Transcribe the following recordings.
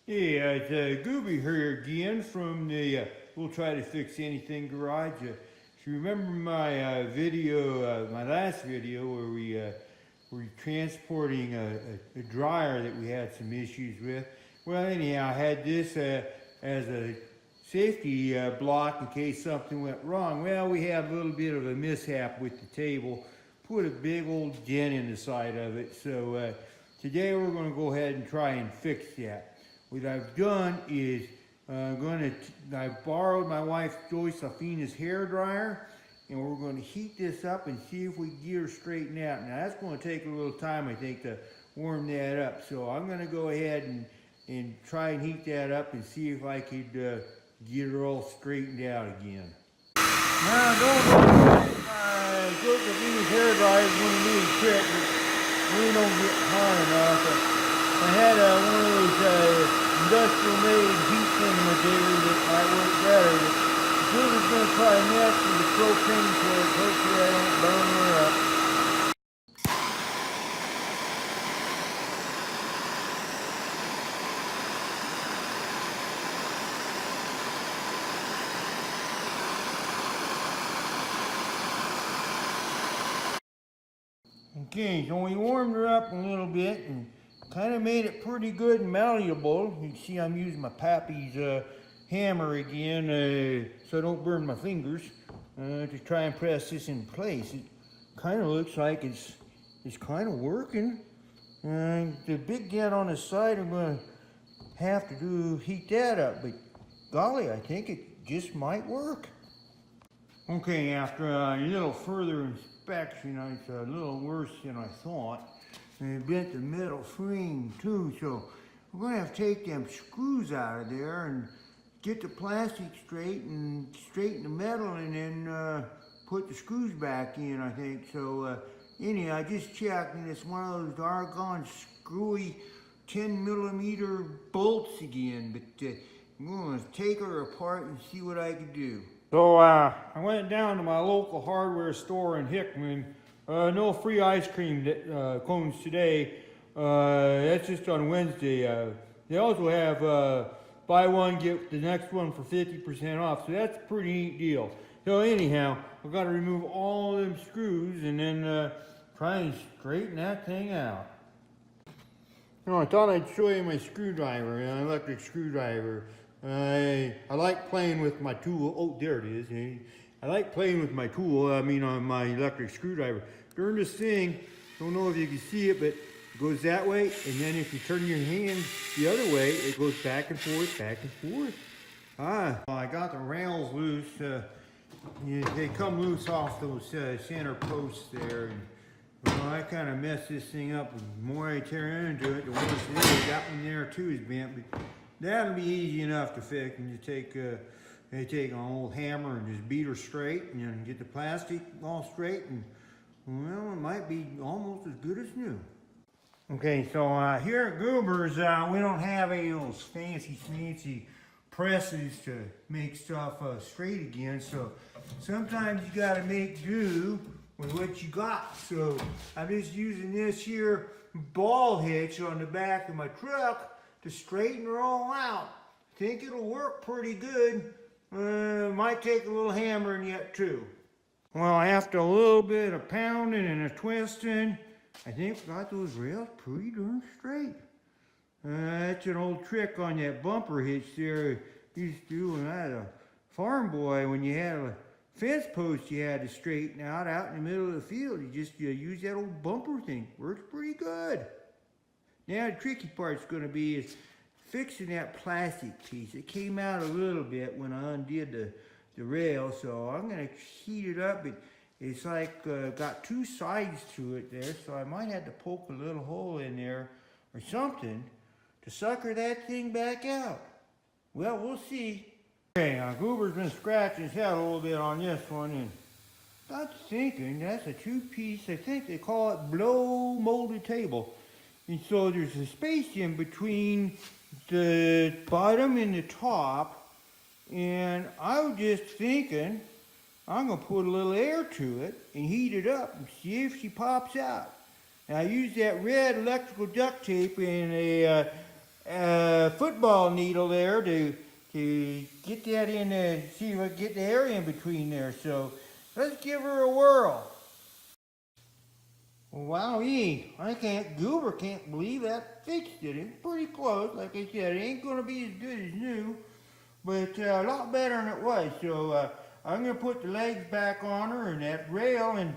Hey, it's Gooby here again from the We'll Try to Fix Anything Garage. If you remember my my last video where we were transporting a dryer that we had some issues with. Well, anyhow, I had this as a safety block in case something went wrong. Well, we had a little bit of a mishap with the table. Put a big old dent in the side of it. So today we're going to go ahead and try and fix that. What I've done is I've borrowed my wife Joyce Alfina's hair dryer, and we're going to heat this up and see if we can get her straightened out. Now that's going to take a little time, I think, to warm that up. So I'm going to go ahead and try and heat that up and see if I could get her all straightened out again. Now don't know Joyce Alfina's hair dryer is going to need a trick, but we don't get hot enough. I had one of those industrial made heat thermometers that might work better. Judy's going to try next with the propane torch. Hopefully I don't burn her up. Okay, so we warmed her up a little bit and kind of made it pretty good and malleable. You can see I'm using my pappy's hammer again so I don't burn my fingers to try and press this in place. It kind of looks like it's kind of working. The big dent on the side, I'm going to have to heat that up, but golly, I think it just might work. Okay, after a little further inspection, it's a little worse than I thought. And it bent the metal frame too, so we're going to have to take them screws out of there and get the plastic straight and straighten the metal and then put the screws back in, I think. So anyhow, I just checked and it's one of those doggone screwy 10mm bolts again, but I'm going to take her apart and see what I can do. So I went down to my local hardware store in Hickman. No free ice cream cones today. That's just on Wednesday. They also have buy one, get the next one for 50% off. So that's a pretty neat deal. So anyhow, I've got to remove all them screws and then try and straighten that thing out. You know, I thought I'd show you my screwdriver, an electric screwdriver. I like playing with my tool. Oh, there it is. I like playing with my tool, on my electric screwdriver. Turn this thing, don't know if you can see it, but it goes that way, and then if you turn your hand the other way, it goes back and forth, back and forth. Well, I got the rails loose. They come loose off those center posts there. And, well, I kind of messed this thing up. The more I tear into it, the worse it is. That one there too is bent, but that'll be easy enough to fix. And you take an old hammer and just beat her straight, and then get the plastic all straight, and well, it might be almost as good as new. Okay, so here at Goober's, we don't have any of those fancy presses to make stuff straight again, so sometimes you got to make do with what you got. So I'm just using this here ball hitch on the back of my truck to straighten her all out. I think it'll work pretty good. Might take a little hammering yet too. Well, after a little bit of pounding and a twisting, I think I got those rails pretty darn straight. That's an old trick on that bumper hitch there. Used to do when I had a farm boy, when you had a fence post you had to straighten out in the middle of the field. You use that old bumper thing. Works pretty good. Now the tricky part's going to be is fixing that plastic piece. It came out a little bit when I undid the rail, so I'm going to heat it up. It's like got two sides to it there, so I might have to poke a little hole in there or something to sucker that thing back out. Well, we'll see. Okay, Goober's been scratching his head a little bit on this one, and got thinking that's a two-piece, I think they call it blow molded table. And so there's a space in between the bottom and the top, and I was just thinking I'm going to put a little air to it and heat it up and see if she pops out. And I used that red electrical duct tape in a foot football needle there to get that in, see what get the air in between there. So let's give her a whirl. Wowee, Goober can't believe that fixed it. It's pretty close. Like I said, it ain't gonna be as good as new, but a lot better than it was. So I'm gonna put the legs back on her and that rail, and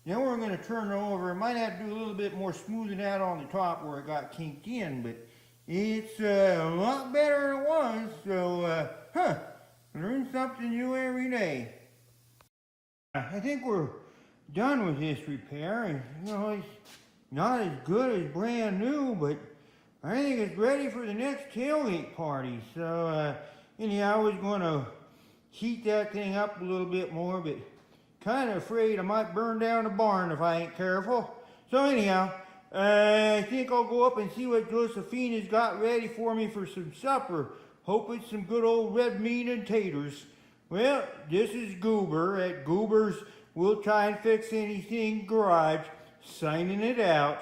then we're gonna turn her over. I might have to do a little bit more smoothing out on the top where it got kinked in, but it's a lot better than it was. So, learn something new every day. I think we're done with this repair, and it's not as good as brand new, but I think it's ready for the next tailgate party. So anyhow, I was going to heat that thing up a little bit more, but kind of afraid I might burn down the barn if I ain't careful. So anyhow, I think I'll go up and see what Josephina's got ready for me for some supper. Hope it's some good old red meat and taters. Well, this is Goober at Goober's We'll Try and Fix Anything Garage, signing it out.